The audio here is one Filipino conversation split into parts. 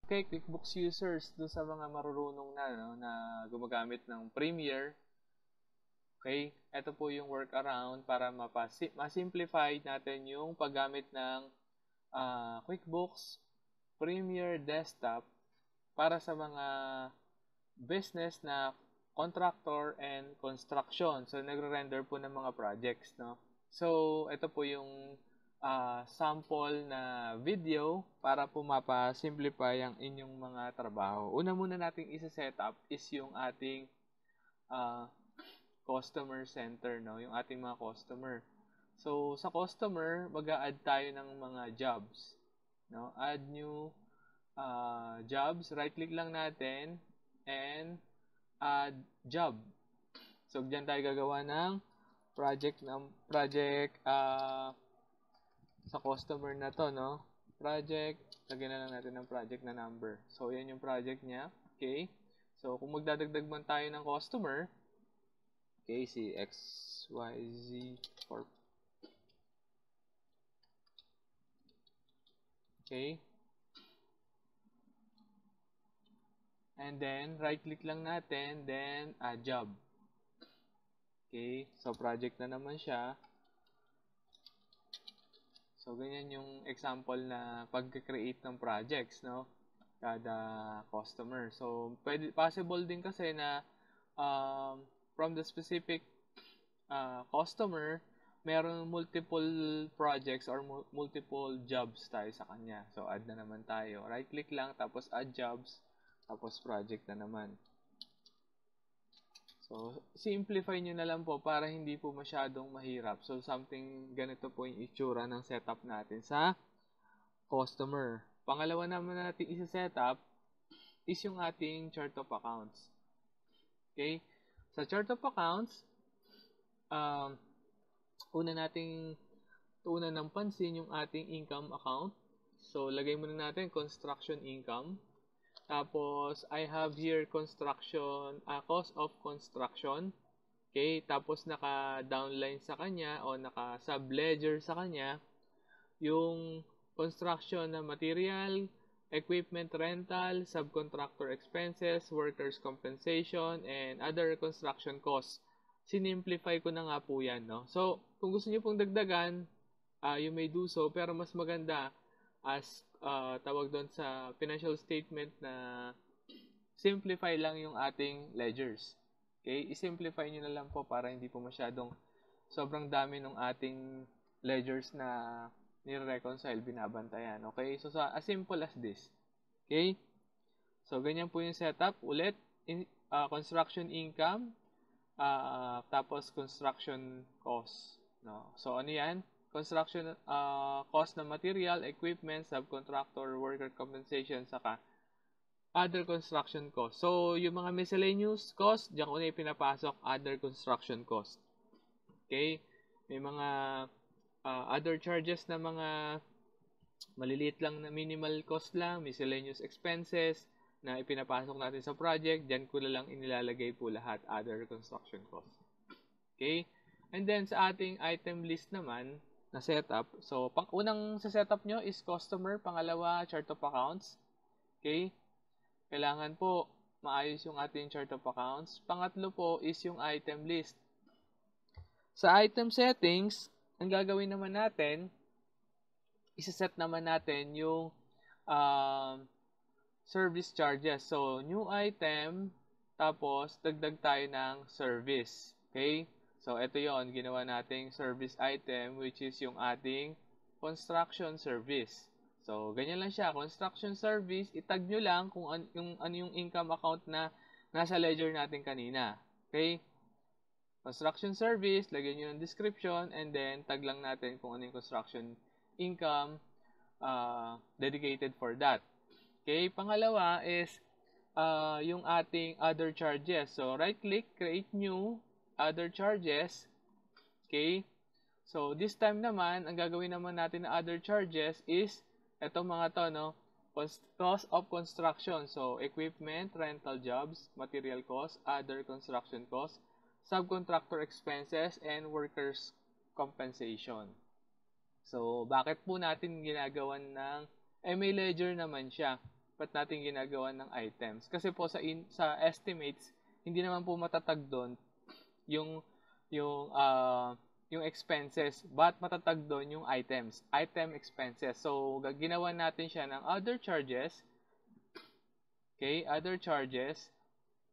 Okay, QuickBooks users, doon sa mga marurunong na, no, na gumagamit ng Premiere. Okay, ito po yung workaround para ma-simplify natin yung paggamit ng QuickBooks Premiere Desktop para sa mga business na contractor and construction. So, nagre-render po ng mga projects, no? So, ito po yung sample na video para po mapa-simplify ang inyong mga trabaho. Una muna nating isa-set up is yung ating customer center, no? Yung ating mga customer. So, sa customer, mag-a-add tayo ng mga jobs, no? Add new jobs, right-click lang natin, and add job. So, diyan tayo gagawa ng project sa customer na to, no? Project, lagyan na lang natin ng project na number. So, yan yung project niya. Okay? So, kung magdadagdag man tayo ng customer, okay, si XYZ Corp. Okay? And then, right-click lang natin, then add job. Okay? So, project na naman siya. So, ganyan yung example na pag-create ng projects, no? Kada customer. So, possible din kasi na from the specific customer, meron multiple projects or multiple jobs tayo sa kanya. So, add na naman tayo. Right-click lang, tapos add jobs, tapos project na naman. So, simplify nyo na lang po para hindi po masyadong mahirap. So, something ganito po yung itsura ng setup natin sa customer. Pangalawa naman natin isa-setup is yung ating chart of accounts. Okay? Sa chart of accounts, una ng pansin yung ating income account. So, lagay muna natin construction income. Tapos, I have here construction, cost of construction. Okay, tapos naka-downline sa kanya o naka-sub-ledger sa kanya yung construction na material, equipment rental, subcontractor expenses, workers' compensation, and other construction costs. Sinimplify ko na nga po yan, no? So, kung gusto niyo pong dagdagan, you may do so, pero mas maganda as tawag doon sa financial statement na simplify lang yung ating ledgers. Okay? I-simplify nyo na lang po para hindi po masyadong sobrang dami ng ating ledgers na nire-reconcile, binabantayan. Okay? So, as simple as this. Okay? So, ganyan po yung setup. Ulit, construction income, tapos construction cost. No? So, ano yan? Construction cost ng material, equipment, subcontractor, worker compensation, saka other construction cost. So, yung mga miscellaneous cost, diyan ko na ipinapasok other construction cost. Okay? May mga other charges na mga maliliit lang na minimal cost lang, miscellaneous expenses na ipinapasok natin sa project, diyan ko na lang inilalagay po lahat other construction cost. Okay? And then, sa ating item list naman, na setup. So, unang sa setup nyo is customer. Pangalawa, chart of accounts. Okay? Kailangan po maayos yung ating chart of accounts. Pangatlo po is yung item list. Sa item settings, ang gagawin naman natin, isa-set naman natin yung service charges. So, new item, tapos dagdag tayo ng service. Okay? So, ito yon, ginawa nating service item, which is yung ating construction service. So, ganyan lang siya. Construction service, itag nyo lang kung ano yung income account na nasa ledger natin kanina. Okay? Construction service, lagyan nyo ng description, and then tag lang natin kung ano yung construction income dedicated for that. Okay? Pangalawa is yung ating other charges. So, right-click, create new, other charges. Okay? So, this time naman, ang gagawin naman natin na other charges is, eto mga to, no? Cost of construction. So, equipment, rental jobs, material cost, other construction costs, subcontractor expenses, and workers' compensation. So, bakit po natin ginagawan ng may ledger naman siya? ba't natin ginagawa ng items? Kasi po sa estimates, hindi naman po matatag doon yung yung yung expenses, but matatag doon yung items, item expenses. So, ginawa natin siya ng other charges. Okay, other charges.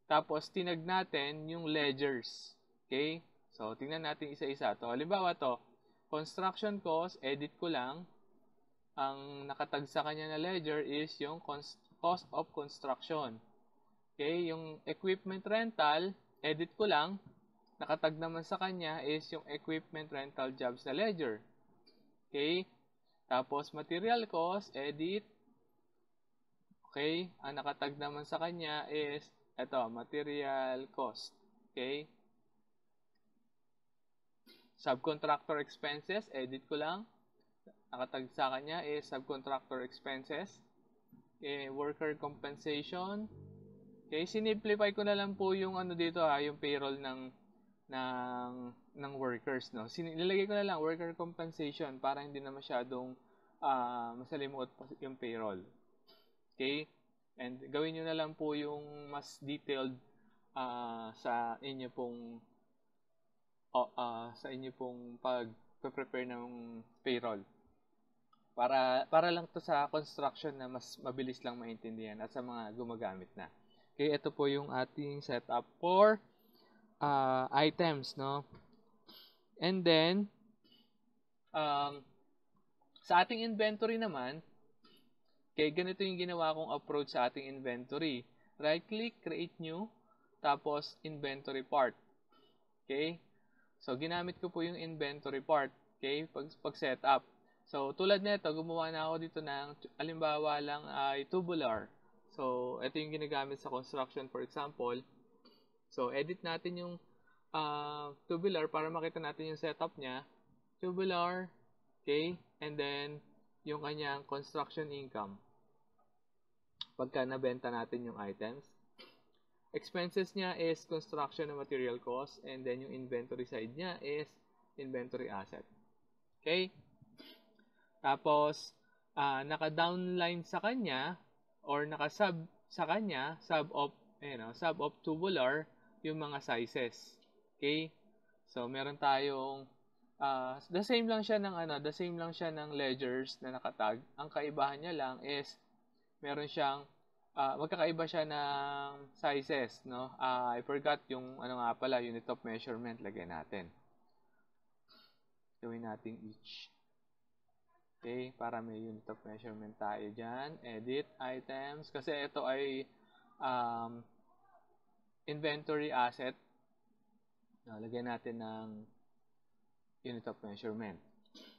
Tapos, tinag natin yung ledgers. Okay? So, tingnan natin isa-isa to. Halimbawa to, construction cost, edit ko lang. Ang nakatag sa kanya na ledger is yung cost of construction. Okay? Yung equipment rental, edit ko lang. Nakatag naman sa kanya is yung equipment rental jobs na ledger. Okay? Tapos, material cost, edit. Okay? Ang nakatag naman sa kanya is, ito, material cost. Okay? Subcontractor expenses, edit ko lang. Nakatag sa kanya is subcontractor expenses. Okay? Worker compensation. Okay? Sinimplify ko na lang po yung ano dito yung payroll ng workers, no. Nilalagay ko na lang worker compensation para hindi na masyadong masalimuot pa yung payroll. Okay? And gawin niyo na lang po yung mas detailed sa inyo pong pag-prepare ng payroll. Para lang to sa construction na mas mabilis lang maintindihan at sa mga gumagamit na. Okay, ito po yung ating setup for items, no? And then, sa ating inventory naman, okay, ganito yung ginawa kong approach sa ating inventory. Right-click, create new, tapos inventory part. Okay? So, ginamit ko po yung inventory part. Okay? Pag-setup. So, tulad nito, gumawa na ako dito ng, alimbawa lang ay tubular. So, ito yung ginagamit sa construction, for example. So, edit natin yung tubular para makita natin yung setup niya. Tubular, okay? And then, yung kanyang construction income. Pagka nabenta natin yung items. Expenses niya is construction and material cost. And then, yung inventory side niya is inventory asset. Okay? Tapos, naka-downline sa kanya or naka-sub sa kanya, sub of tubular, yung mga sizes. Okay? So, meron tayong the same lang siya ng ledgers na nakatag. Ang kaibahan niya lang is meron siyang magkakaiba siya ng sizes, no? I forgot yung unit of measurement, lagyan natin. Gawin natin each. Okay, para may unit of measurement tayo diyan. Edit items kasi ito ay inventory asset. Lagyan natin ng unit of measurement.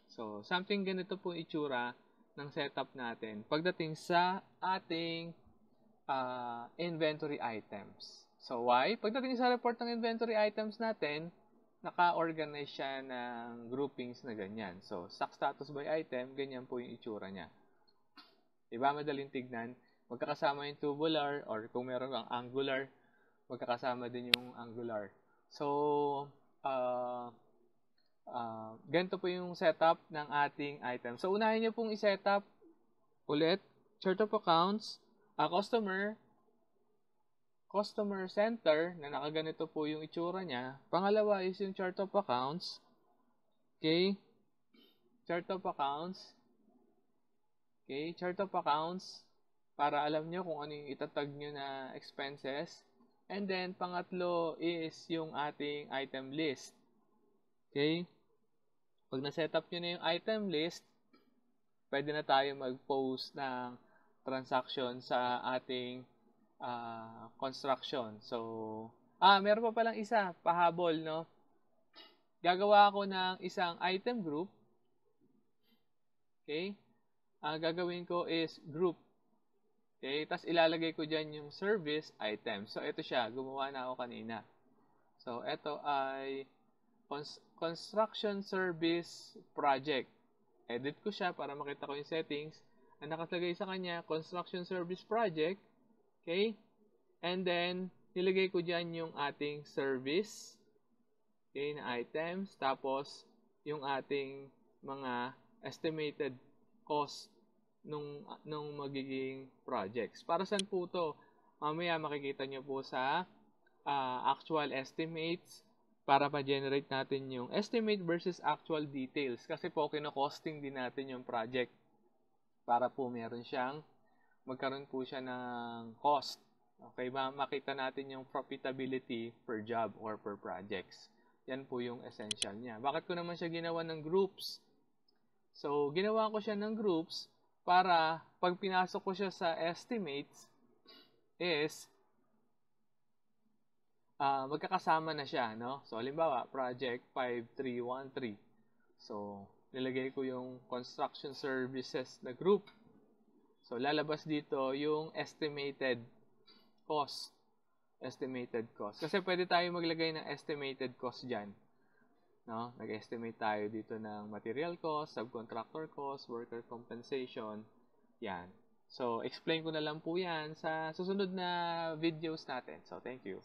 So, something ganito po itsura ng setup natin pagdating sa ating inventory items. So, why? Pagdating sa report ng inventory items natin, naka-organize siya ng groupings na ganyan. So, stock status by item, ganyan po yung itsura niya. Diba? Madaling tignan. Magkakasama yung tubular or kung meron kang angular, magkakasama din yung angular. So, ganito po yung setup ng ating item. So, unahin nyo pong i-setup ulit. Chart of accounts, customer center, na nakaganito po yung itsura niya. Pangalawa is yung chart of accounts. Okay? Chart of accounts. Okay? Chart of accounts. Para alam nyo kung ano yung itatag nyo na expenses. And then, pangatlo is yung ating item list. Okay? Pag na-setup nyo na yung item list, pwede na tayo mag-post ng transaction sa ating construction. So, meron pa palang isa, pahabol, no? Gagawa ako ng isang item group. Okay? Ang gagawin ko is group. Okay? Tapos ilalagay ko dyan yung service item. So, ito siya. Gumawa na ako kanina. So, ito ay construction service project. Edit ko siya para makita ko yung settings. Ang nakalagay sa kanya, construction service project. Okay? And then, nilagay ko dyan yung ating service. Okay, na items. Tapos, yung ating mga estimated cost nung magiging projects. Para saan po to? Mamaya makikita nyo po sa actual estimates para ma-generate natin yung estimate versus actual details. Kasi po, kino-costing din natin yung project para po magkaroon po siya ng cost. Okay, makita natin yung profitability per job or per projects. Yan po yung essential niya. Bakit ko naman siya ginawa ng groups? So, ginawa ko siya ng groups para pag pinasok ko siya sa estimates is magkakasama na siya, no? So, halimbawa, project 5313. So, nilagay ko yung construction services na group. So, lalabas dito yung estimated cost. Estimated cost. Kasi pwede tayo maglagay ng estimated cost dyan. No? Nag-estimate tayo dito ng material cost, subcontractor cost, worker compensation. Yan. So, explain ko na lang po yan sa susunod na videos natin. So, thank you.